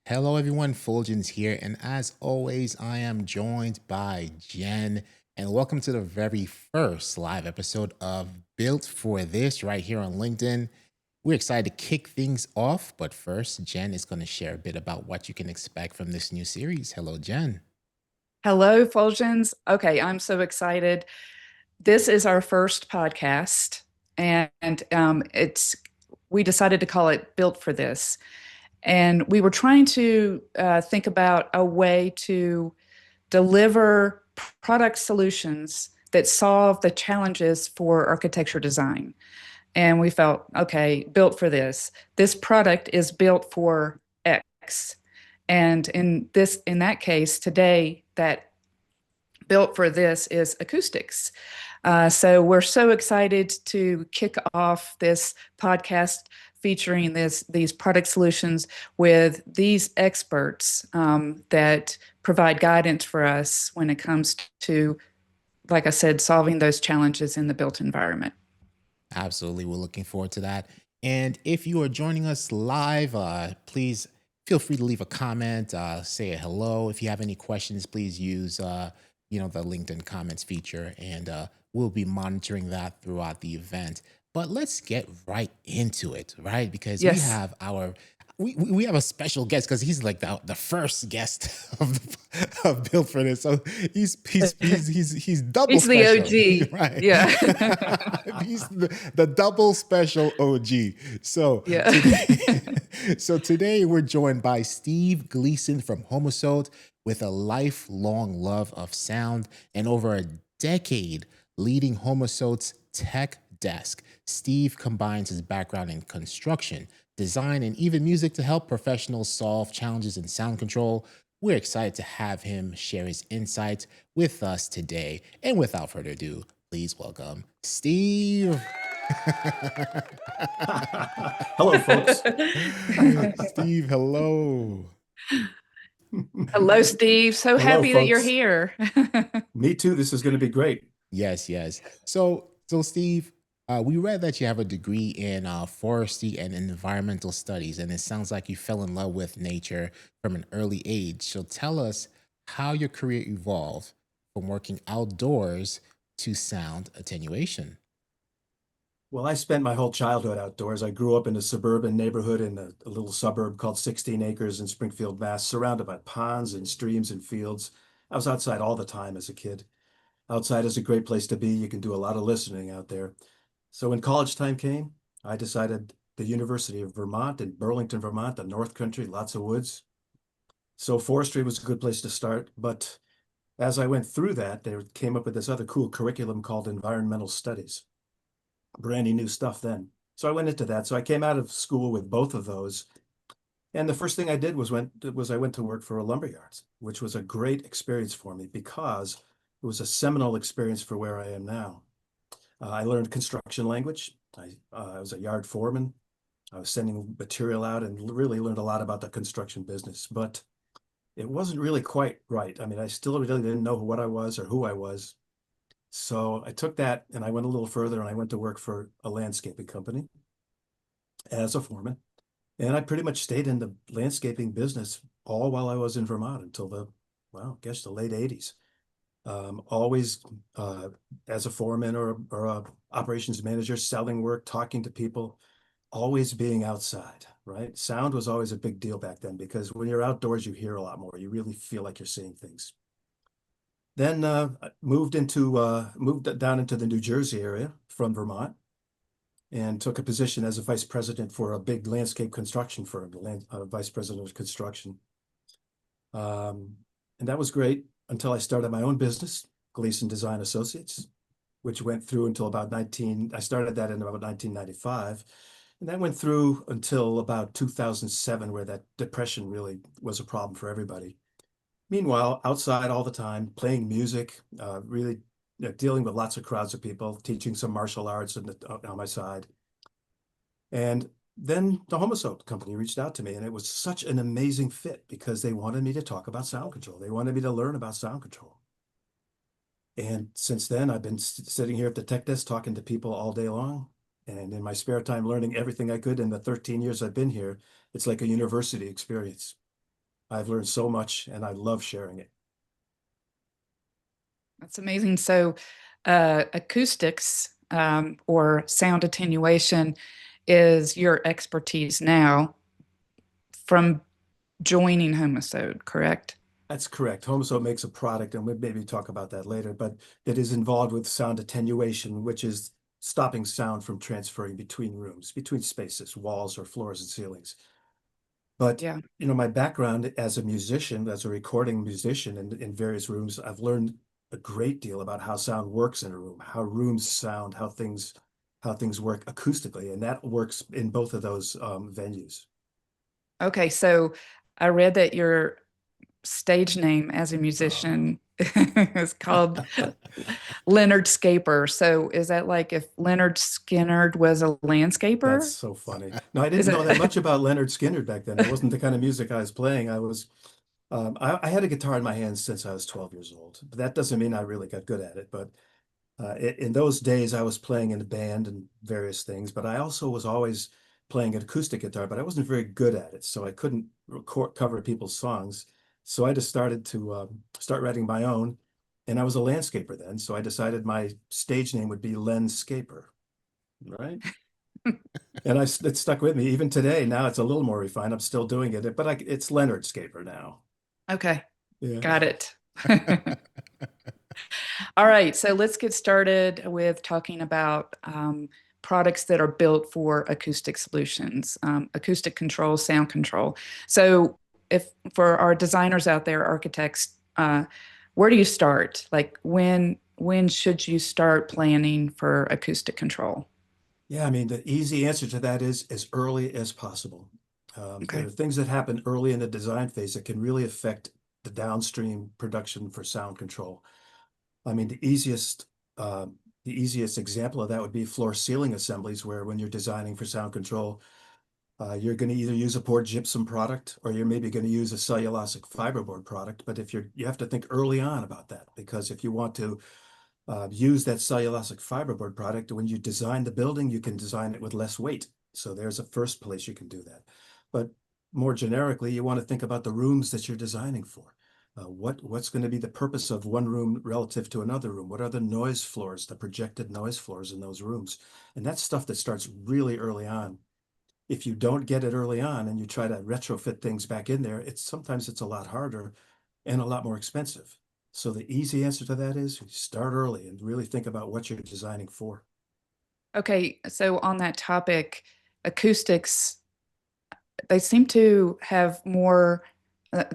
Hello, everyone. Fuljens here. And as always, I am joined by Jen. And welcome to the very first live episode of Built for This right here on LinkedIn. We're excited to kick things off. But first, Jen is going to share a bit about what you can expect from this new series. Hello, Jen. Hello, Fuljens. Okay, I'm so excited. This is our first podcast, and it's we decided to call it "Built for This." And we were trying to think about a way to deliver product solutions that solve the challenges for architecture design. And we felt, okay, built for this. This product is built for X. And in that case, today, that built for this is acoustics. So we're so excited to kick off this podcast featuring these product solutions with these experts that provide guidance for us when it comes to, like I said, solving those challenges in the built environment. Absolutely. We're looking forward to that. And if you are joining us live, please feel free to leave a comment, say a hello. If you have any questions, please use the LinkedIn comments feature, and we'll be monitoring that throughout the event. But let's get right into it, right? Because we Yes, have our we have a special guest because he's like the first guest of Built for This. So he's double he's the special, OG. right? Yeah, He's the double special OG. So yeah. today, so today we're joined by Steve Gleason from Homasote with a lifelong love of sound and over a decade leading Homasote's tech desk. Steve combines his background in construction, design, and even music to help professionals solve challenges in sound control. We're excited to have him share his insights with us today. And without further ado, please welcome Steve. Hello, folks. Steve, hello. Hello, Steve. So Hello, happy that you're folks. here. Me too. This is going to be great. Yes, yes. So Steve, we read that you have a degree in forestry and environmental studies, and it sounds like you fell in love with nature from an early age. So tell us how your career evolved from working outdoors to sound attenuation. Well, I spent my whole childhood outdoors. I grew up in a suburban neighborhood in a little suburb called 16 Acres in Springfield, Mass, surrounded by ponds and streams and fields. I was outside all the time as a kid. Outside is a great place to be. You can do a lot of listening out there. So when college time came, I decided the University of Vermont in Burlington, Vermont, the North Country, lots of woods. So forestry was a good place to start. But as I went through that, they came up with this other cool curriculum called environmental studies. Brandy new stuff then. So I went into that. So I came out of school with both of those. And the first thing I did was I went to work for a lumberyard, which was a great experience for me because it was a seminal experience for where I am now. I learned construction language. I was a yard foreman. I was sending material out and really learned a lot about the construction business, but it wasn't really quite right. I mean, I still really didn't know what I was or who I was. So I took that and I went a little further and I went to work for a landscaping company as a foreman. And I pretty much stayed in the landscaping business all while I was in Vermont until well, I guess the late 80s. Always as a foreman or a operations manager, selling work, talking to people, always being outside, right? Sound was always a big deal back then because when you're outdoors, you hear a lot more. You really feel like you're seeing things. Then moved down into the New Jersey area from Vermont and took a position as a vice president for a big landscape construction firm, vice president of construction. Um, and that was great until I started my own business, Gleason Design Associates, which went through until I started that in about 1995. And that went through until about 2007, where that depression really was a problem for everybody. Meanwhile, outside all the time, playing music, really dealing with lots of crowds of people, teaching some martial arts on my side. And then the Homasote Company reached out to me, and it was such an amazing fit because they wanted me to talk about sound control. They wanted me to learn about sound control. And since then, I've been sitting here at the tech desk talking to people all day long. And in my spare time, learning everything I could in the 13 years I've been here. It's like a university experience. I've learned so much and I love sharing it. That's amazing. So, acoustics or sound attenuation is your expertise now from joining Homasote, correct? That's correct. Homasote makes a product, and we'll maybe talk about that later, but it is involved with sound attenuation, which is stopping sound from transferring between rooms, between spaces, walls or floors and ceilings. But Yeah. my background as a musician, as a recording musician in various rooms, I've learned a great deal about how sound works in a room, how rooms sound, how things work acoustically, and that works in both of those venues. Okay. So, I read that your stage name as a Oh, musician is called Leonard Scaper. So, is that like if Leonard Skinner was a that's landscaper? so funny. No, I Is didn't know that it? much about Leonard Skinner back then. That wasn't the kind of music I was playing. I had a guitar in my hands since I was 12 years old, but that doesn't mean I really got good at it. But in those days, I was playing in a band and various things, but I also was always playing an acoustic guitar, but I wasn't very good at it, so I couldn't cover people's songs. So I just started to start writing my own, and I was a landscaper then, so I decided my stage name would be Len Scaper, right? And it stuck with me even today. Now it's a little more refined. I'm still doing it, but it's Leonard Scaper now. Okay. Yeah. Got it. All right, so let's get started with talking about products that are built for acoustic solutions, acoustic control, sound control. So, if for our designers out there, architects, where do you start? Like when should you start planning for acoustic control? Yeah, I mean, the easy answer to that is as early as possible. There Okay. are things that happen early in the design phase that can really affect the downstream production for sound control. I mean, the easiest example of that would be floor ceiling assemblies, where when you're designing for sound control, you're going to either use a poured gypsum product or you're maybe going to use a cellulosic fiberboard product. But you have to think early on about that, because if you want to use that cellulosic fiberboard product, when you design the building, you can design it with less weight. So there's a first place you can do that. But more generically, you want to think about the rooms that you're designing for. What's going to be the purpose of one room relative to another room? What are the noise floors, the projected noise floors in those rooms? And that's stuff that starts really early on. If you don't get it early on and you try to retrofit things back in there, sometimes it's a lot harder and a lot more expensive. So the easy answer to that is start early and really think about what you're designing for. Okay, so on that topic, acoustics, they seem to have more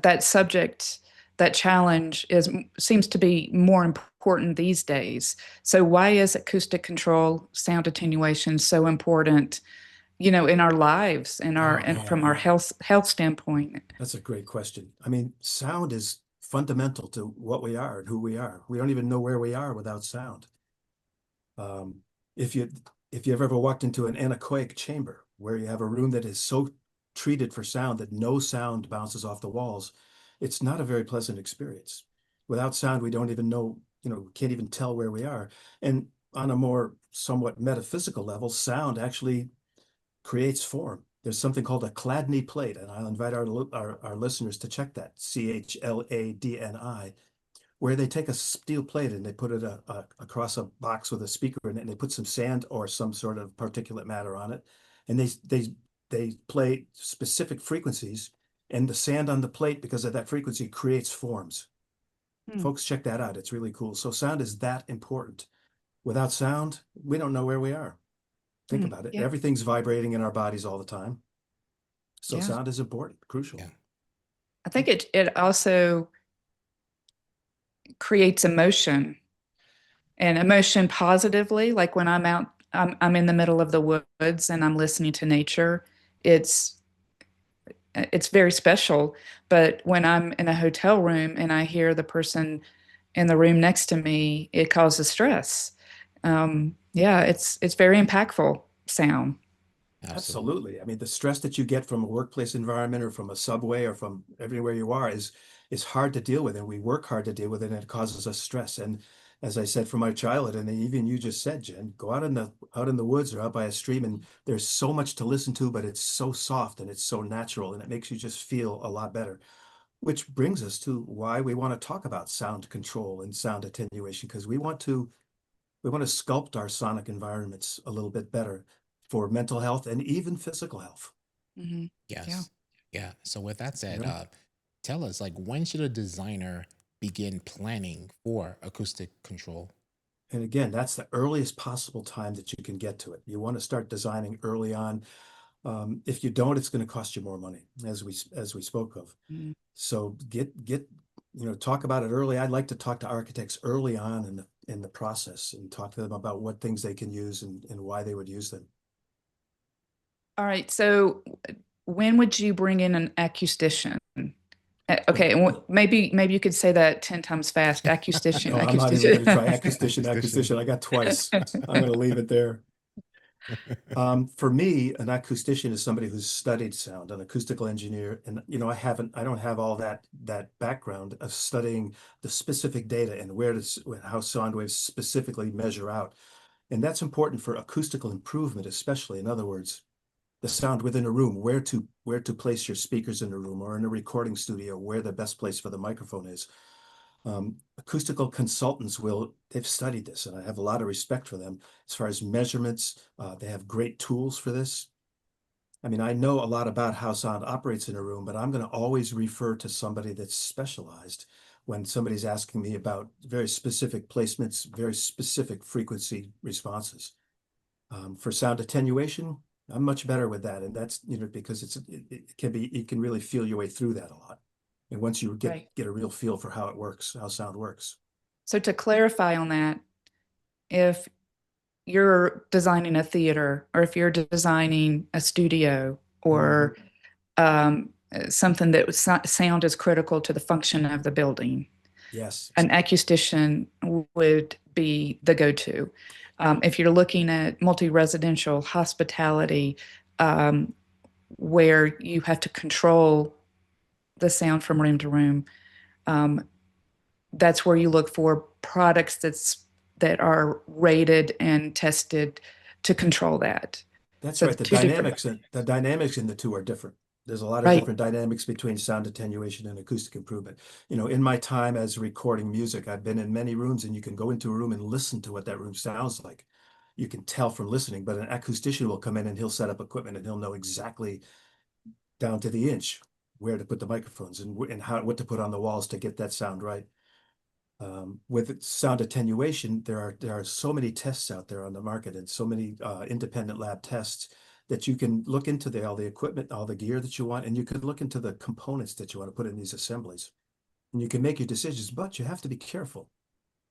that subject, that challenge is seems to be more important these days. So why is acoustic control, sound attenuation so important, in our lives, in our Oh and man, from our yeah, health standpoint? that's a great question. I mean, sound is fundamental to what we are and who we are. We don't even know where we are without sound. Um, if you if you've ever walked into an anechoic chamber where you have a room that is so treated for sound that no sound bounces off the walls, it's not a very pleasant experience. Without sound, we don't even know, can't even tell where we are. And on a more somewhat metaphysical level, sound actually creates form. There's something called a Chladni plate, and I'll invite our listeners to check that, Chladni, where they take a steel plate and they put it across a box with a speaker in it, and they put some sand or some sort of particulate matter on it, and they play specific frequencies, and the sand on the plate, because of that frequency, creates forms. Hmm. Folks, check that out. It's really cool. So sound is that important. Without sound, we don't know where we are. Think Hmm. about it. Yeah, Everything's vibrating in our bodies all the time. So yeah. sound is important, crucial. Yeah. I think it also creates emotion, and emotion positively. Like when I'm out, I'm in the middle of the woods and I'm listening to nature. It's it's very special. But when I'm in a hotel room and I hear the person in the room next to me, it causes stress. Yeah, it's very impactful sound. Absolutely. Absolutely. I mean, the stress that you get from a workplace environment or from a subway or from everywhere you are is hard to deal with, and we work hard to deal with it, and it causes us stress. And as I said from my childhood, and even you just said, Jen, go out in the woods or out by a stream, and there's so much to listen to, but it's so soft and it's so natural, and it makes you just feel a lot better. which brings us to why we want to talk about sound control and sound attenuation, because we want to sculpt our sonic environments a little bit better for mental health and even physical health. Hmm. Yeah. Yes. Yeah. So with that You said, know, tell us, like, when should a designer begin planning for acoustic control? and again, that's the earliest possible time that you can get to it. You want to start designing early on. If you don't, it's going to cost you more money, as we spoke of. Mm. So talk about it early. I'd like to talk to architects early on in the process and talk to them about what things they can use and why they would use them. All right. So when would you bring in an acoustician? Well, Okay, maybe you could say that 10 times fast. Acoustician, no, I'm not even going to try acoustician, Acoustician. acoustician. I got twice. I'm going to leave it there. For me, an acoustician is somebody who's studied sound, an acoustical engineer, and I don't have all that background of studying the specific data and how sound waves specifically measure out, and that's important for acoustical improvement, especially. In other words, the sound within a room, where to place your speakers in a room or in a recording studio, where the best place for the microphone is. Acoustical consultants they've studied this, and I have a lot of respect for them as far as measurements. They have great tools for this. I mean, I know a lot about how sound operates in a room, but I'm going to always refer to somebody that's specialized when somebody's asking me about very specific placements, very specific frequency responses. For sound attenuation, I'm much better with that, and that's because it can really feel your way through that a lot. And once you get Right. get a real feel for how it works, how sound works. So to clarify on that, if you're designing a theater or if you're designing a studio or something that sound is critical to the function of the building, Yes. an acoustician would be the go-to. If you're looking at multi-residential hospitality, where you have to control the sound from room to room, um, that's where you look for products that are rated and tested to control that. That's So right. the The two different, dynamics the dynamics in the two are different. There's a lot of right? different dynamics between sound attenuation and acoustic improvement. In my time as recording music, I've been in many rooms, and you can go into a room and listen to what that room sounds like. You can tell from listening, but an acoustician will come in and he'll set up equipment and he'll know exactly down to the inch where to put the microphones and what to put on the walls to get that sound right. With sound attenuation, there are so many tests out there on the market, and so many independent lab tests that you can look into all the equipment, all the gear that you want, and you can look into the components that you want to put in these assemblies. And you can make your decisions, but you have to be careful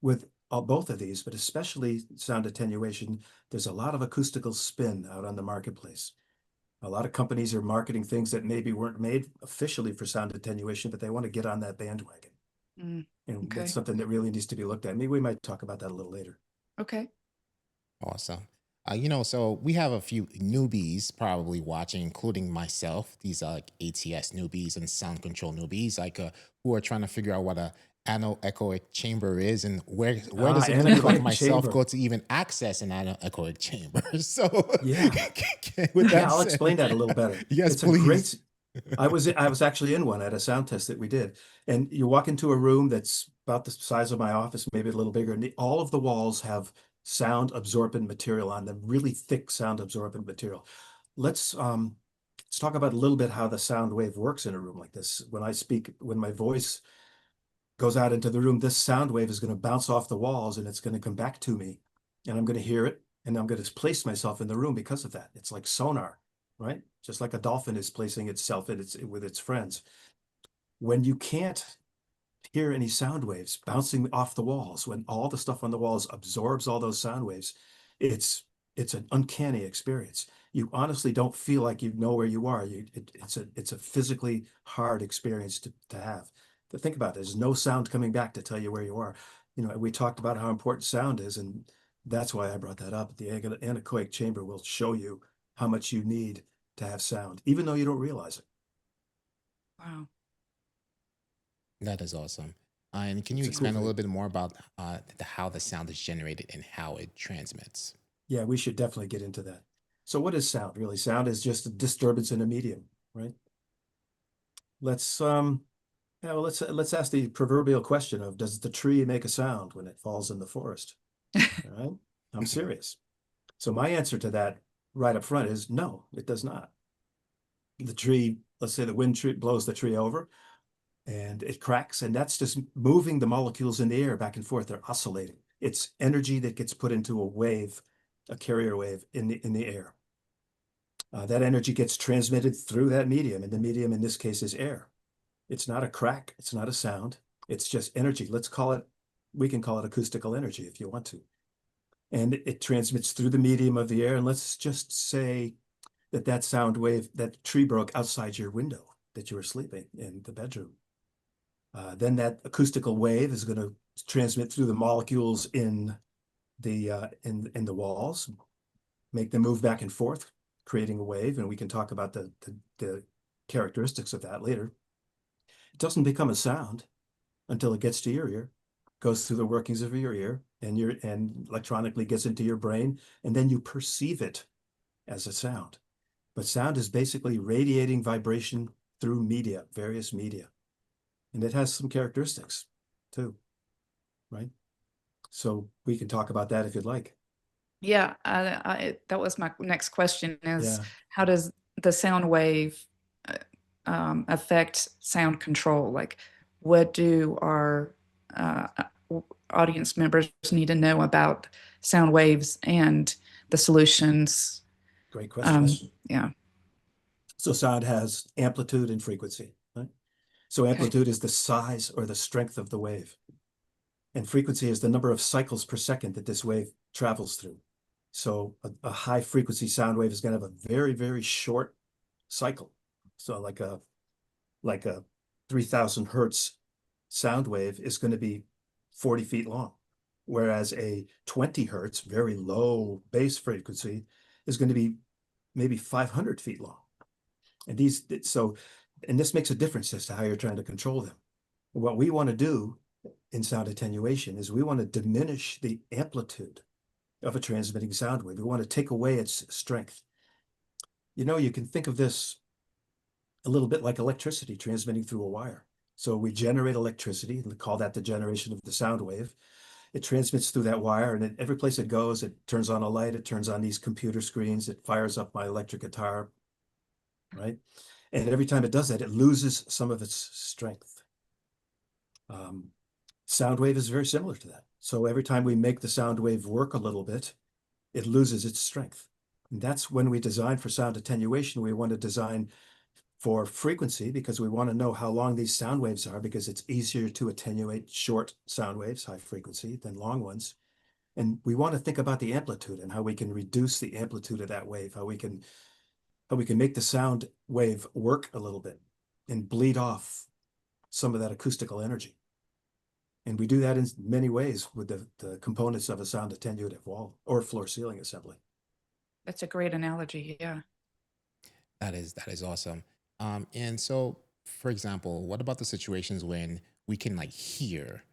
with both of these, but especially sound attenuation. There's a lot of acoustical spin out on the marketplace. A lot of companies are marketing things that maybe weren't made officially for sound attenuation, but they want to get on that bandwagon. Mm, And that's okay. something that really needs to be looked at. Maybe we might talk about that a little later. Okay. Awesome. So we have a few newbies probably watching, including myself. These are like ATS newbies and sound control newbies, like who are trying to figure out what a anechoic chamber is and where does a newbie like Anechoic myself chamber. go to even access an anechoic chamber? So, Yeah. with Yeah, that I'll said, explain that a little better. yes, It's a please. great, I was actually in one at a sound test that we did. And you walk into a room that's about the size of my office, maybe a little bigger, and all of the walls have sound absorbent material on them, really thick sound absorbent material. Let's um let's talk about a little bit how the sound wave works in a room like this. When I speak, when my voice goes out into the room, this sound wave is going to bounce off the walls and it's going to come back to me, and I'm going to hear it, and I'm going to place myself in the room because of that. It's like sonar, right? Just like a dolphin is placing itself with its friends. When you can't hear any sound waves bouncing off the walls, when all the stuff on the walls absorbs all those sound waves, it's it's an uncanny experience. You honestly don't feel like you know where you are. It's a physically hard experience to have. To think about it, there's no sound coming back to tell you where you are. We talked about how important sound is, and that's why I brought that up. The anechoic chamber will show you how much you need to have sound, even though you don't realize it. Wow. That is awesome. And can you It's a cool expand a little thing. bit more about how the sound is generated and how it transmits? Yeah, we should definitely get into that. So what is sound really? Sound is just a disturbance in a medium, right? Let's Yeah, well, let's ask the proverbial question of, does the tree make a sound when it falls in the forest? All right, I'm serious. So my answer to that right up front is no, it does not. The tree, let's say the wind blows the tree over and it cracks, and that's just moving the molecules in the air back and forth. They're oscillating. It's energy that gets put into a wave, a carrier wave in the air. That energy gets transmitted through that medium, and the medium in this case is air. It's not a crack. It's not a sound. It's just energy. We can call it acoustical energy if you want to. And it transmits through the medium of the air. And let's just say that sound wave, that tree broke outside your window that you were sleeping in the bedroom. Then that acoustical wave is going to transmit through the molecules in the walls, make them move back and forth, creating a wave. And we can talk about the characteristics of that later. It doesn't become a sound until it gets to your ear, goes through the workings of your ear, and electronically gets into your brain, and then you perceive it as a sound. But sound is basically radiating vibration through media, various media. And it has some characteristics too, right? So we can talk about that if you'd like. Yeah, that was my next question is Yeah, how does the sound wave uh, affect sound control? Like, what do our uh, audience members need to know about sound waves and the solutions? great question. Yeah. So sound has amplitude and frequency, right? So Okay. amplitude is the size or the strength of the wave. And frequency is the number of cycles per second that this wave travels through. So a high frequency sound wave is going to have a very, very short cycle. So like a 3,000 hertz sound wave is going to be 40 feet long, whereas a 20 hertz, very low base frequency, is going to be maybe 500 feet long. And this makes a difference as to how you're trying to control them. What we want to do in sound attenuation is we want to diminish the amplitude of a transmitting sound wave. We want to take away its strength. You can think of this a little bit like electricity transmitting through a wire. So we generate electricity and call that the generation of the sound wave. It transmits through that wire, and every place it goes, it turns on a light, it turns on these computer screens, it fires up my electric guitar, right? And every time it does that, it loses some of its strength. Sound wave is very similar to that. So every time we make the sound wave work a little bit, it loses its strength. And that's when we design for sound attenuation. We want to design for frequency because we want to know how long these sound waves are, because it's easier to attenuate short sound waves, high frequency, than long ones. And we want to think about the amplitude and how we can reduce the amplitude of that wave, how we can make the sound wave work a little bit and bleed off some of that acoustical energy. And we do that in many ways with the components of a sound attenuative wall or floor ceiling assembly. That's a great analogy. Yeah. That is awesome. And so, for example, what about the situations when we can like hear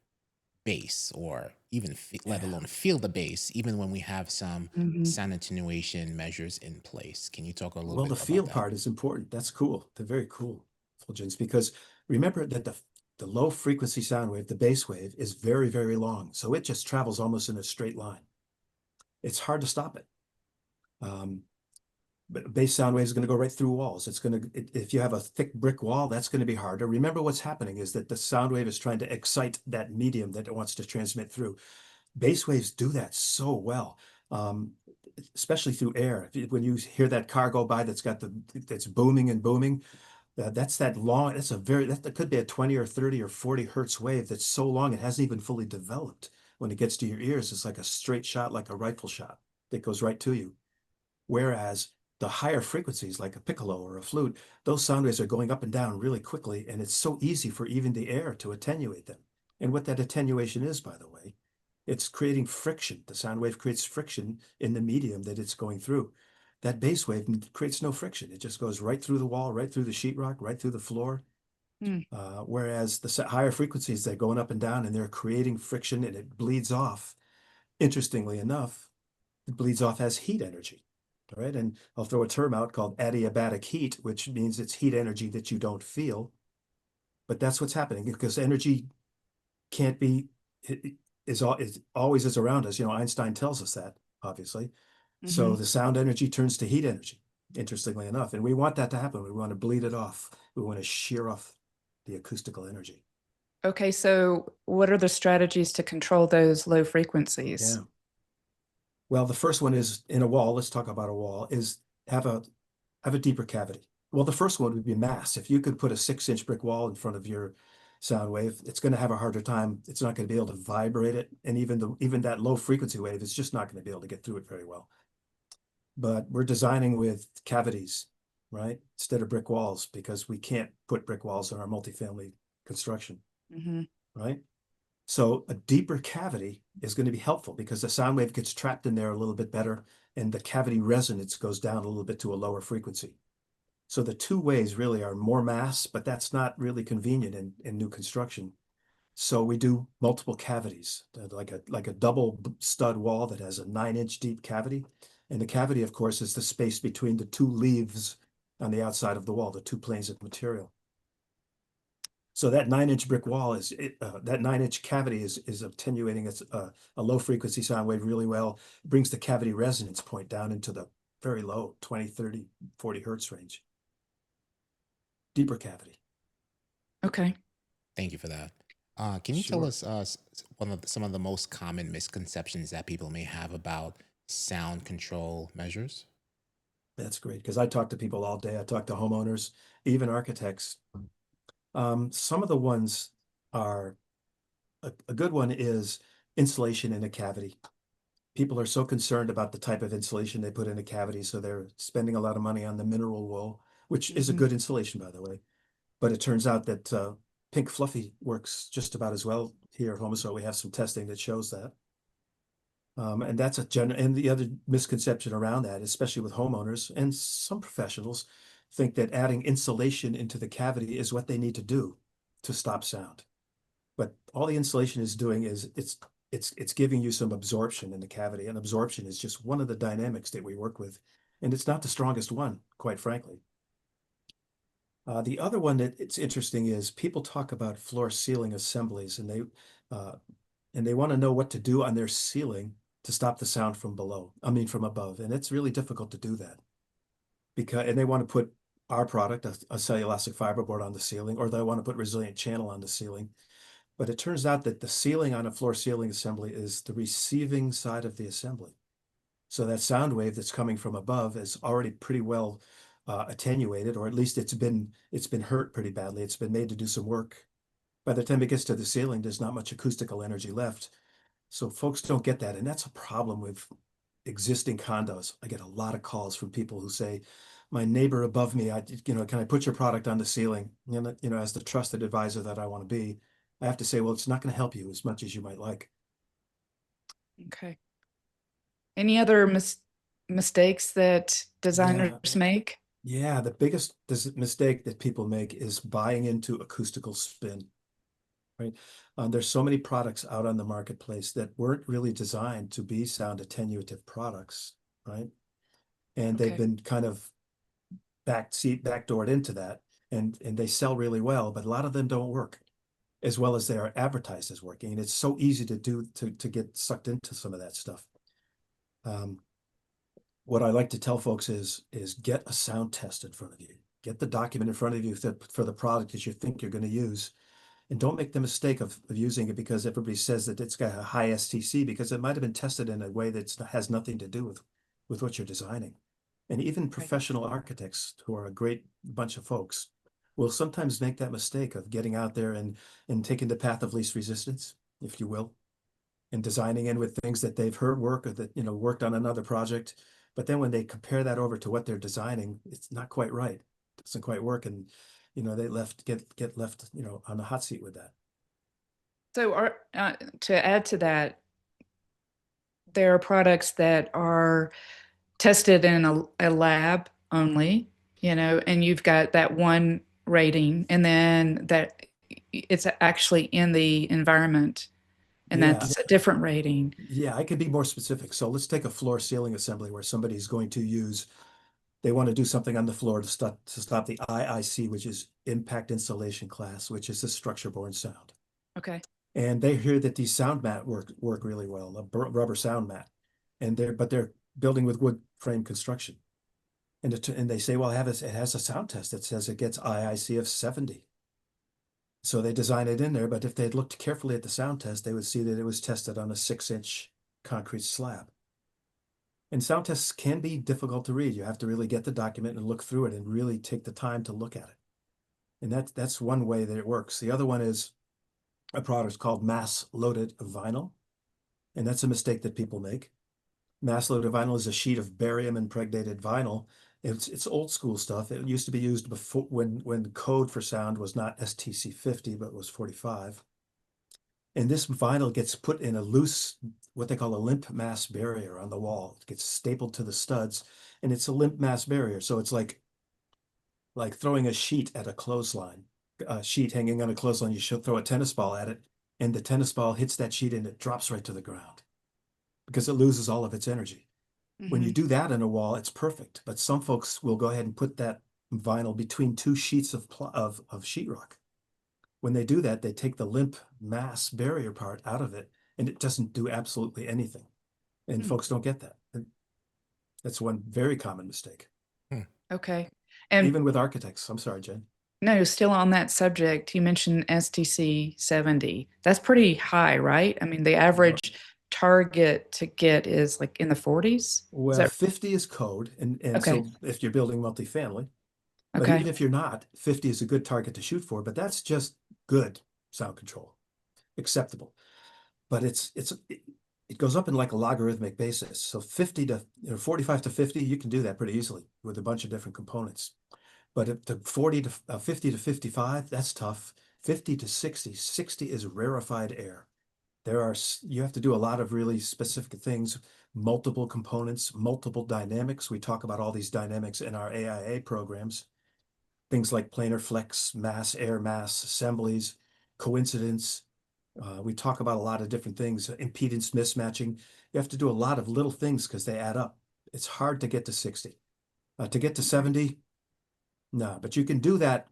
bass or even let Yeah. alone feel the bass, even when we have some Mhm. sound attenuation measures in place? Can you talk a little Well, bit the about feel that? part is important. That's cool. They're very cool, Fuljens, because remember that the low frequency sound wave, the bass wave, is very, very long. So it just travels almost in a straight line. It's hard to stop it. But bass sound wave is going to go right through walls. If you have a thick brick wall, that's going to be harder. Remember, what's happening is that the sound wave is trying to excite that medium that it wants to transmit through. Bass waves do that so well, um, especially through air. When you hear that car go by that's booming and booming, that's that long. That could be a 20 or 30 or 40 hertz wave that's so long it hasn't even fully developed. When it gets to your ears, it's like a straight shot, like a rifle shot that goes right to you. Whereas the higher frequencies, like a piccolo or a flute, those sound waves are going up and down really quickly, and it's so easy for even the air to attenuate them. And what that attenuation is, by the way, it's creating friction. The sound wave creates friction in the medium that it's going through. That bass wave creates no friction. It just goes right through the wall, right through the sheetrock, right through the floor. Mm. Whereas the higher frequencies, they're going up and down and they're creating friction, and it bleeds off. Interestingly enough, it bleeds off as heat energy. All right. And I'll throw a term out called adiabatic heat, which means it's heat energy that you don't feel, But that's what's happening because energy can't be it always is around us. Einstein tells us that, obviously. So Mm-hmm. the sound energy turns to heat energy, interestingly enough. And we want that to happen. We want to bleed it off. We want to shear off the acoustical energy. Okay, so what are the strategies to control those low frequencies? Yeah. Well, the first one is in a wall. Let's talk about a wall. Is have a have a deeper cavity. Well, the first one would be mass. If you could put a 6-inch brick wall in front of your sound wave, it's going to have a harder time. It's not going to be able to vibrate it, and even that low frequency wave is just not going to be able to get through it very well. But we're designing with cavities, right, instead of brick walls because we can't put brick walls in our multifamily construction, Mm-hmm. right? So a deeper cavity is going to be helpful because the sound wave gets trapped in there a little bit better, and the cavity resonance goes down a little bit to a lower frequency. So the two ways really are more mass, but that's not really convenient in new construction. So we do multiple cavities, like a double stud wall that has a 9-inch deep cavity. And the cavity, of course, is the space between the two leaves on the outside of the wall, the two planes of material. So that 9-inch brick wall that 9-inch cavity is attenuating a low frequency sound wave really well. It brings the cavity resonance point down into the very low 20, 30, 40 hertz range. Deeper cavity. Okay. Thank you for that. Can you tell Sure. us some of the most common misconceptions that people may have about sound control measures? That's great because I talk to people all day. I talk to homeowners, even architects. Some of the ones are a good one is insulation in a cavity. People are so concerned about the type of insulation they put in a cavity, so they're spending a lot of money on the mineral wool, which is a Mm-hmm. good insulation, by the way. But it turns out that pink fluffy works just about as well here at Homasote. We have some testing that shows that. And that's and the other misconception around that, especially with homeowners and some professionals, think that adding insulation into the cavity is what they need to do to stop sound. But all the insulation is doing is it's giving you some absorption in the cavity, and absorption is just one of the dynamics that we work with, and it's not the strongest one, quite frankly. The other one that it's interesting is people talk about floor ceiling assemblies, uh, and they want to know what to do on their ceiling to stop the sound from below. I mean, from above, and it's really difficult to do that and they want to put our product, a cellulosic fiberboard, on the ceiling, or they want to put resilient channel on the ceiling. But it turns out that the ceiling on a floor ceiling assembly is the receiving side of the assembly. So that sound wave that's coming from above is already pretty well attenuated, or at least it's been hurt pretty badly. It's been made to do some work. By the time it gets to the ceiling, there's not much acoustical energy left. So folks don't get that, and that's a problem with existing condos. I get a lot of calls from people who say, "My neighbor above me, can I put your product on the ceiling?" As the trusted advisor that I want to be, I have to say, well, it's not going to help you as much as you might like. Okay. Any other mistakes that Yeah, designers make? yeah. The biggest mistake that people make is buying into acoustical spin, right? There's so many products out on the marketplace that weren't really designed to be sound attenuative products, right? And they've Okay. been kind of backdoored into that, and they sell really well, but a lot of them don't work as well as they are advertised as working. And it's so easy to get sucked into some of that stuff. Um, what I like to tell folks is get a sound test in front of you. Get the document in front of you for the product that you think you're going to use. And don't make the mistake of using it because everybody says that it's got a high STC because it might have been tested in a way that has nothing to do with what you're designing. And even Right. professional architects, who are a great bunch of folks, will sometimes make that mistake of getting out there and taking the path of least resistance, if you will, and designing in with things that they've heard work or that worked on another project. But then when they compare that over to what they're designing, it's not quite right. It doesn't quite work, and they get left on the hot seat with that. So, to add to that, there are products that are tested in a lab only, and you've got that one rating, and then that it's actually in the environment, and Yeah, that's a different rating. yeah, I can be more specific. So let's take a floor ceiling assembly where somebody's going to use They want to do something on the floor to stop the IIC, which is impact insulation class, which is the structure-borne sound. Okay. And they hear that these sound mat work really well, a rubber sound mat, but they're building with wood frame construction. And they say, well, it has a sound test that says it gets IIC of 70. So they design it in there, but if they'd looked carefully at the sound test, they would see that it was tested on a 6-inch concrete slab. And sound tests can be difficult to read. You have to really get the document and look through it and really take the time to look at it. And that's one way that it works. The other one is a product called mass-loaded vinyl. And that's a mistake that people make. Mass-loaded vinyl is a sheet of barium-impregnated vinyl. It's old school stuff. It used to be used before when code for sound was not STC 50, but was 45. And this vinyl gets put in a loose, what they call a limp mass barrier on the wall. It gets stapled to the studs, and it's a limp mass barrier. So it's like throwing a sheet at a clothesline, a sheet hanging on a clothesline. You should throw a tennis ball at it, and the tennis ball hits that sheet and it drops right to the ground because it loses all of its energy. When you do that in a wall, it's perfect. But some folks will go ahead and put that vinyl between two sheets of sheetrock. When they do that, they take the limp mass barrier part out of it, and it doesn't do absolutely anything. And folks don't get that. And that's one very common mistake. Okay. And even with architects. I'm sorry, Jen. no, still on that subject, you mentioned STC 70. That's pretty high, right? I mean, the average target to get is like in the 40s. Well, 50 is code, and Okay. so if you're building multifamily, but Okay. even if you're not, 50 is a good target to shoot for, but that's just good sound control, acceptable. But it goes up in like a logarithmic basis. So 50 to 45 to 50, you can do that pretty easily with a bunch of different components. But at the 40 to 50 to 55, that's tough. 50 to 60, 60 is rarefied air. You have to do a lot of really specific things, multiple components, multiple dynamics. We talk about all these dynamics in our AIA programs. Things like planar flex, mass, air mass, assemblies, coincidence. We talk about a lot of different things, impedance mismatching. You have to do a lot of little things because they add up. It's hard to get to 60. To get to 70, no, but you can do that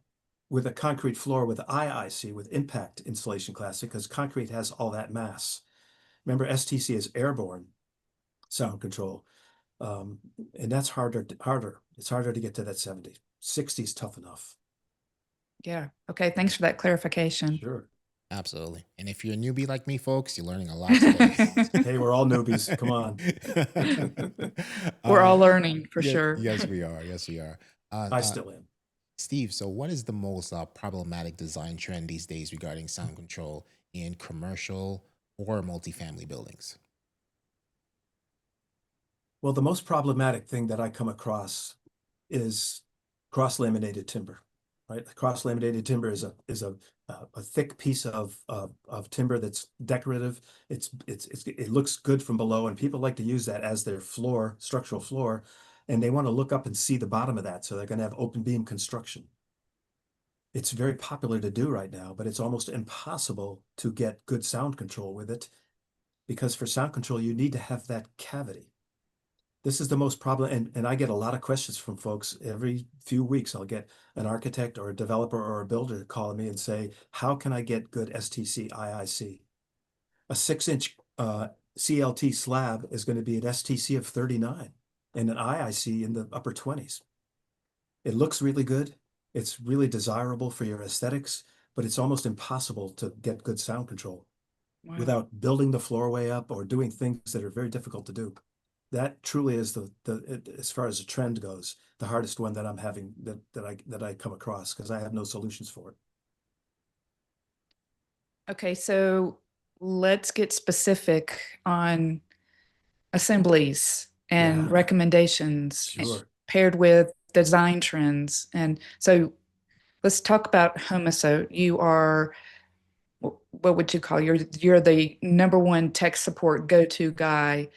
with a concrete floor with IIC, with impact insulation class, because concrete has all that mass. Remember, STC is airborne sound control. And that's harder. It's harder to get to that 70. 60 is tough enough. Yeah. Okay. Thanks for that clarification. Sure. Absolutely. And if you're a newbie like me, folks, you're learning a lot today. Hey, we're all newbies. Come on. We're all learning for Yeah, sure. yes, we are. Yes, we are. I still am. Steve, so what is the most problematic design trend these days regarding sound control in commercial or multifamily buildings? Well, the most problematic thing that I come across is cross-laminated timber, right? Cross-laminated timber is a thick piece of timber that's decorative. It looks good from below, and people like to use that as their floor, structural floor, and they want to look up and see the bottom of that. So they're going to have open beam construction. It's very popular to do right now, but it's almost impossible to get good sound control with it because for sound control, you need to have that cavity. This is the most problem, and I get a lot of questions from folks every few weeks. I'll get an architect or a developer or a builder calling me and say, how can I get good STC IIC? A 6-inch CLT slab is going to be an STC of 39 and an IIC in the upper 20s. It looks really good. It's really desirable for your aesthetics, but it's almost impossible to get good sound control without building the floorway up or doing things that are very difficult to do. That truly is as far as the trend goes, the hardest one that I'm having that I come across because I have no solutions for it. Okay, so let's get specific on assemblies and recommendations paired with design trends. And so let's talk about Homasote. You are, what would you call, you're the number one tech support go-to guy.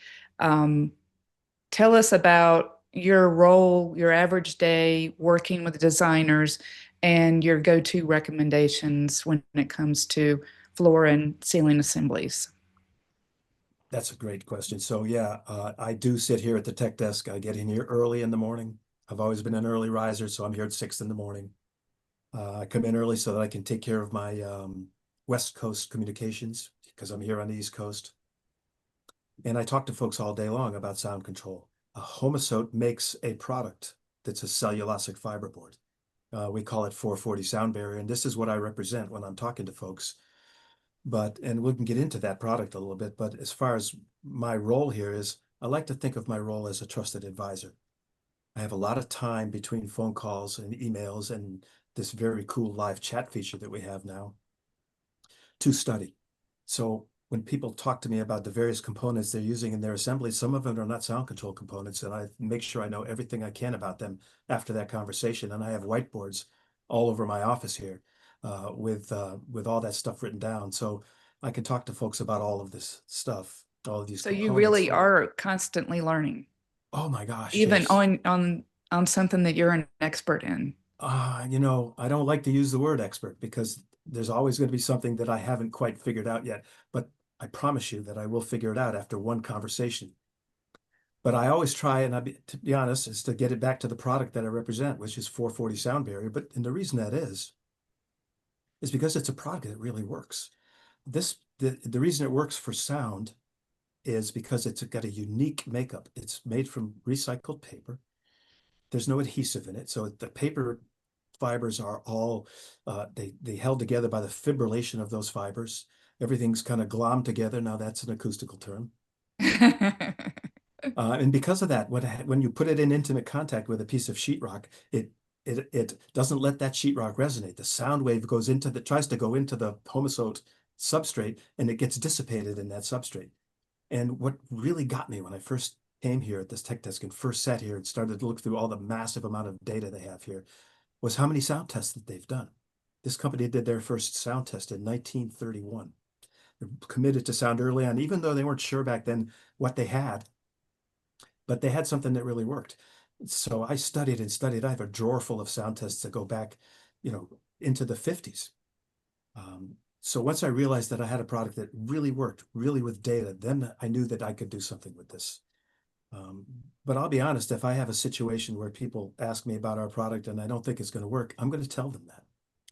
Tell us about your role, your average day working with designers, and your go-to recommendations when it comes to floor and ceiling assemblies. That's a great question. So yeah, I do sit here at the tech desk. I get in here early in the morning. I've always been an early riser, so I'm here at 6 in the morning. I come in early so that I can take care of my West Coast communications because I'm here on the East Coast. And I talk to folks all day long about sound control. Homasote makes a product that's a cellulosic fiberboard. We call it 440 sound barrier, and this is what I represent when I'm talking to folks. And we can get into that product a little bit, but as far as my role here is, I like to think of my role as a trusted advisor. I have a lot of time between phone calls and emails and this very cool live chat feature that we have now to study. So when people talk to me about the various components they're using in their assembly, some of them are not sound control components, and I make sure I know everything I can about them after that conversation. And I have whiteboards all over my office here with all that stuff written down. So I can talk to folks about all of this stuff, all of these So you components. really are constantly learning, Oh my gosh, even yes. on something that you're an expert in. I don't like to use the word expert because there's always going to be something that I haven't quite figured out yet, but I promise you that I will figure it out after one conversation. But I always try, to be honest, is to get it back to the product that I represent, which is 440 sound barrier. And the reason that is because it's a product that really works. The reason it works for sound is because it's got a unique makeup. It's made from recycled paper. There's no adhesive in it, so the paper fibers are all they held together by the fibrillation of those fibers. Everything's kind of glommed together. Now that's an acoustical term. And because of that, when you put it in intimate contact with a piece of sheetrock, it doesn't let that sheetrock resonate. The sound wave tries to go into the Homasote substrate, and it gets dissipated in that substrate. And what really got me when I first came here at this tech desk and first sat here and started to look through all the massive amount of data they have here was how many sound tests that they've done. This company did their first sound test in 1931. They're committed to sound early on, even though they weren't sure back then what they had, but they had something that really worked. So I studied and studied. I have a drawer full of sound tests that go back, into the 50s. So once I realized that I had a product that really worked, really with data, then I knew that I could do something with this. But I'll be honest, if I have a situation where people ask me about our product and I don't think it's going to work, I'm going to tell them that.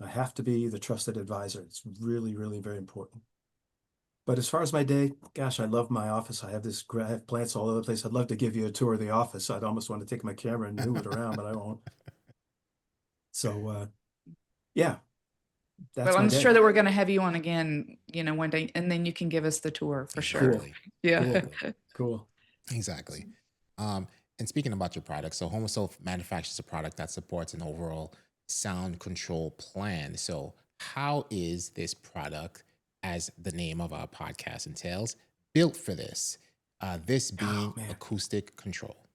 I have to be the trusted advisor. It's really, really very important. But as far as my day, gosh, I love my office. I have plants all over the place. I'd love to give you a tour of the office. I'd almost want to take my camera and move it around, but I won't. So, yeah, that's Well, my I'm day. sure that we're going to have you on again, one day, and then you can give us the tour for sure. Exactly. Yeah. Cool. Exactly. And speaking about your product, so Homasote manufactures a product that supports an overall sound control plan. So, how is this product, as the name of our podcast entails, built for this? This Oh being man. acoustic control.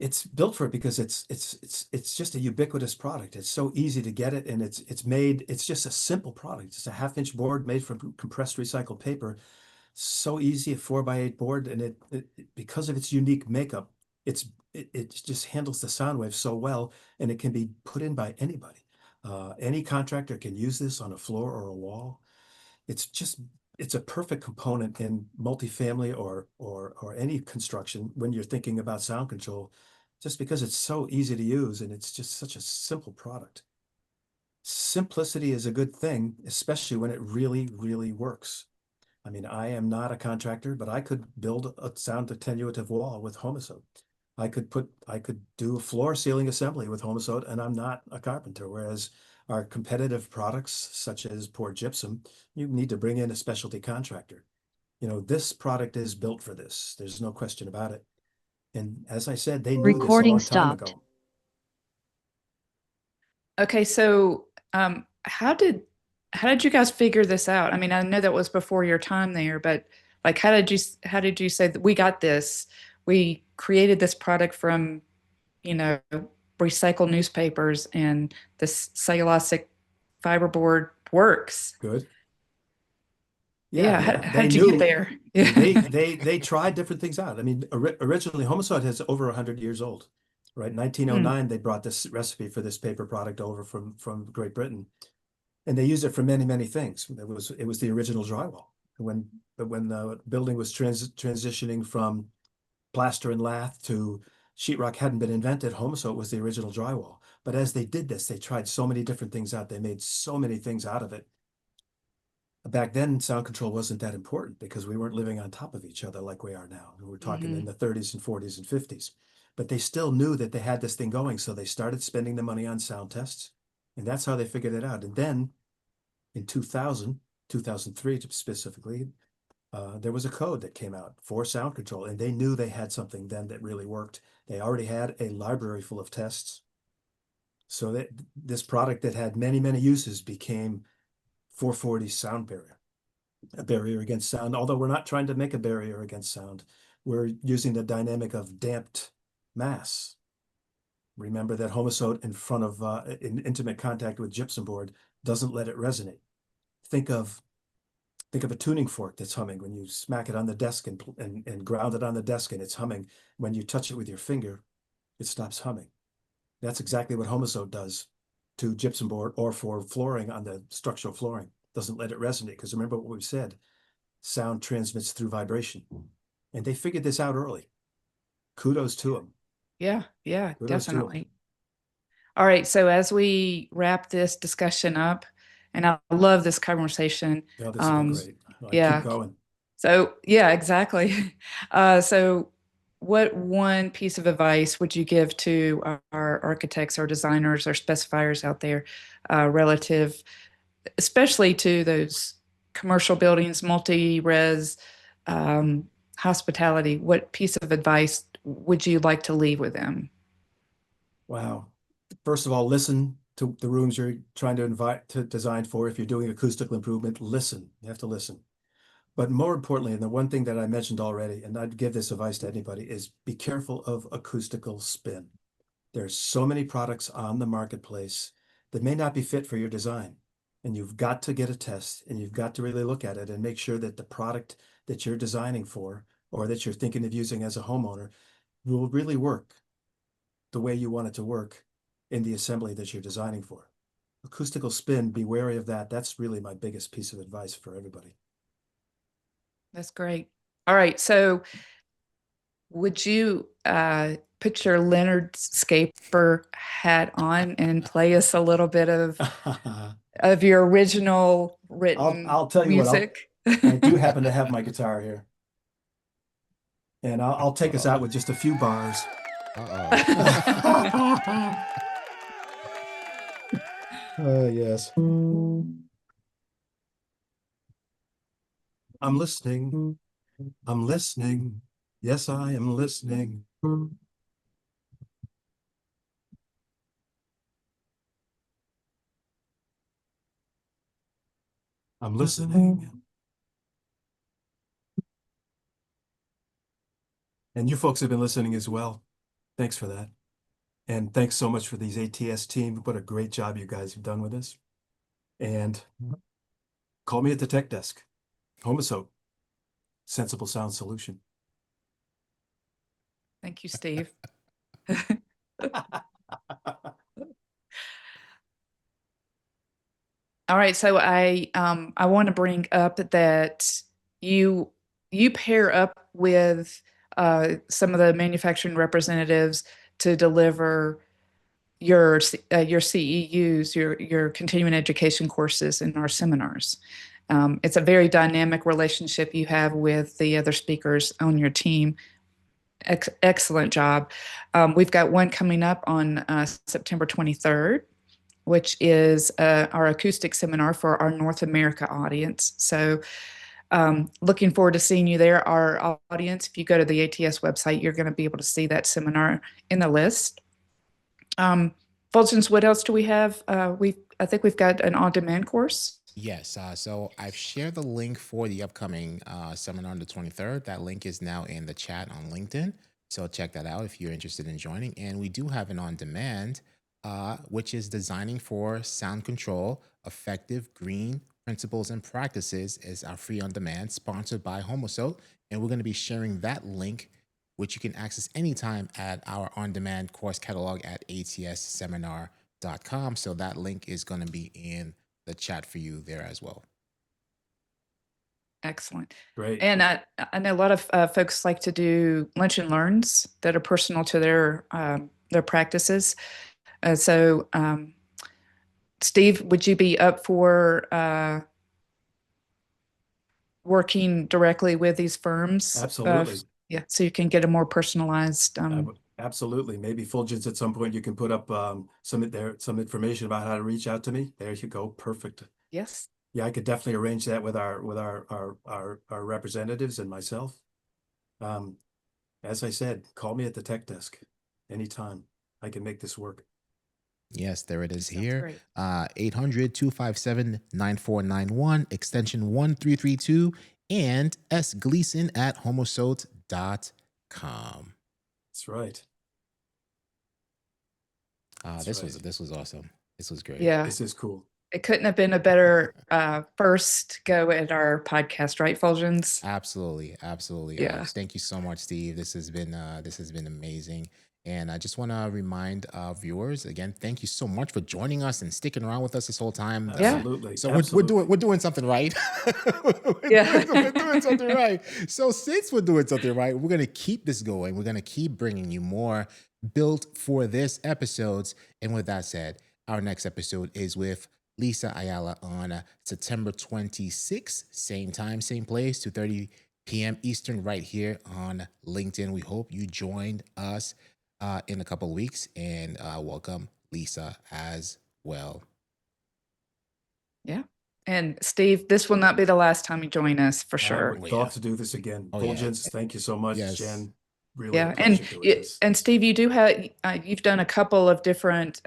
It's built for it because it's just a ubiquitous product. It's so easy to get it, and it's just a simple product. It's a 1/2 inch board made from compressed recycled paper. So easy, a 4x8 board, and because of its unique makeup, it just handles the sound wave so well, and it can be put in by anybody. Any contractor can use this on a floor or a wall. It's a perfect component in multifamily or any construction when you're thinking about sound control, just because it's so easy to use and it's just such a simple product. Simplicity is a good thing, especially when it really, really works. I mean, I am not a contractor, but I could build a sound attenuative wall with Homasote. I could do a floor ceiling assembly with Homasote, and I'm not a carpenter. Whereas our competitive products, such as poured gypsum, you need to bring in a specialty contractor. This product is built for this. There's no question about it. And as I said, they knew this a Recording long time stopped. ago. Okay, so how did you guys figure this out? I mean, I know that was before your time there, but like how did you say that we got this? We created this product from, you know, recycled newspapers, and this cellulosic fiberboard works. Good. Yeah, Yeah. how They did you get knew. there? They tried different things out. I mean, originally Homasote is over 100 years old, right? 1909, they brought this recipe for this paper product over from Great Britain, and they used it for many, many things. It was the original drywall. When the building was transitioning from plaster and lath to sheetrock hadn't been invented. Homasote was the original drywall. But as they did this, they tried so many different things out. They made so many things out of it. Back then, sound control wasn't that important because we weren't living on top of each other like we are now. We're talking in the 30s and 40s and 50s. But they still knew that they had this thing going, so they started spending the money on sound tests. And that's how they figured it out. And then in 2000, 2003 specifically, there was a code that came out for sound control, and they knew they had something then that really worked. They already had a library full of tests. So that this product that had many, many uses became 440 sound barrier, a barrier against sound. Although we're not trying to make a barrier against sound, we're using the dynamic of damped mass. Remember that Homasote in front of in intimate contact with gypsum board doesn't let it resonate. Think of a tuning fork that's humming when you smack it on the desk and ground it on the desk and it's humming. When you touch it with your finger, it stops humming. That's exactly what Homasote does to gypsum board or for flooring on the structural flooring. Doesn't let it resonate because remember what we said, sound transmits through vibration. And they figured this out early. Kudos to them. Yeah, Kudos to 'em. definitely. All right, so as we wrap this discussion up, and I love this conversation. Oh, this has been great. Yeah. Keep going. So, yeah, exactly. So what one piece of advice would you give to our architects or designers or specifiers out there relative, especially to those commercial buildings, multi-res, hospitality? What piece of advice would you like to leave with them? Wow. First of all, listen to the rooms you're trying to design for. If you're doing acoustical improvement, listen. You have to listen. But more importantly, and the one thing that I mentioned already, and I'd give this advice to anybody, is be careful of acoustical spin. There's so many products on the marketplace that may not be fit for your design. And you've got to get a test and you've got to really look at it and make sure that the product that you're designing for or that you're thinking of using as a homeowner will really work the way you want it to work in the assembly that you're designing for. Acoustical spin, be wary of that. That's really my biggest piece of advice for everybody. That's great. All right. So would you put your Leonard Scaper hat on and play us a little bit of your original written I'll tell you what, music? I do happen to have my guitar here. And I'll take us out with just a few bars. Yes. I'm listening. I'm listening. Yes, I am listening. I'm listening. And you folks have been listening as well. Thanks for that. And thanks so much for these ATS team. What a great job you guys have done with this. And call me at the tech desk. Homasote, sensible sound solution. Thank you, Steve. All right, so I want to bring up that you pair up with some of the manufacturing representatives to deliver your CEUs, your continuing education courses in our seminars. It's a very dynamic relationship you have with the other speakers on your team. Excellent job. We've got one coming up on September 23rd, which is our acoustic seminar for our North America audience. So looking forward to seeing you there. Our audience, if you go to the ATS website, you're going to be able to see that seminar in the list. Fuljens, what else do we have? I think we've got an on-demand course. Yes. So I've shared the link for the upcoming seminar on the 23rd. That link is now in the chat on LinkedIn. So check that out if you're interested in joining. And we do have an on demand, which is designing for sound control, effective green principles and practices, is our free on demand sponsored by Homasote. And we're going to be sharing that link, which you can access anytime at our on demand course catalog at atsseminar.com. So that link is going to be in the chat for you there as well. Excellent. Great. And I know a lot of folks like to do lunch and learns that are personal to their practices. So, Steve, would you be up for working directly with these firms? Absolutely. Yeah, so you can get a more personalized. Absolutely. Maybe Fuljens at some point you can put up some information about how to reach out to me. There you go. Perfect. Yes. Yeah, I could definitely arrange that with our representatives and myself. As I said, call me at the tech desk anytime. I can make this work. Yes, there it is Sounds here. great. 800-257-9491, extension 1332, and sgleason@homasote.com. That's right. This was awesome. This was great. Yeah, This is cool. it couldn't have been a better first go at our podcast, right, Fuljens? Absolutely, absolutely. Yeah. Thank you so much, Steve. This has been amazing. And I just want to remind viewers again, thank you so much for joining us and sticking around with us this whole time. Absolutely. So Absolutely. we're doing something right. Yeah. we're doing something right. So since we're doing something right, we're gonna keep this going. We're gonna keep bringing you more built for this episodes. And with that said, our next episode is with Lisa Ayala on September 26th, same time, same place, 2:30 p.m. Eastern, right here on LinkedIn. We hope you joined us in a couple of weeks, and welcome Lisa as well. Yeah. And Steve, this will not be the last time you join us for I sure. would love to do this again. Oh, yeah. Fuljens, thank you so much, Yes. Jen. Really Yeah. a pleasure doing this. And Steve, you do have, you've done a couple of different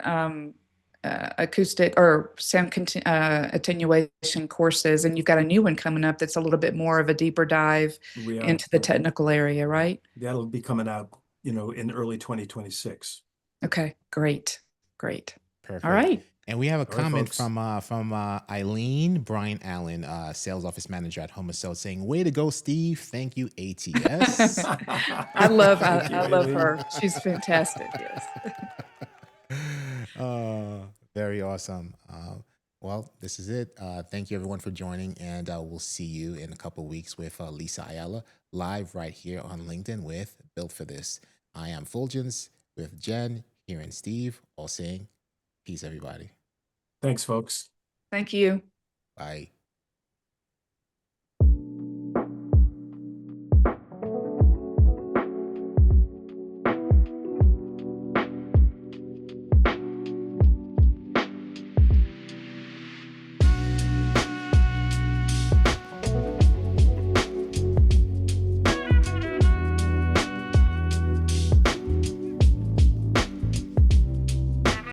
acoustic or sound attenuation courses, and you've got a new one coming up that's a little bit more of a deeper dive into the technical area, right? That'll be coming out, in early 2026. Okay, great. Perfect. All right. And we have a comment folks. from Eileen Brian Allen, sales office manager at Homasote, saying, "Way to go, Steve! Thank you, ATS." I love her. She's fantastic. Yes. Very awesome. Well, this is it. Thank you everyone for joining, and we'll see you in a couple of weeks with Lisa Ayala live right here on LinkedIn with Built for This. I am Fuljens with Jen here and Steve, all saying peace, everybody. Thanks, folks. Thank you. Bye.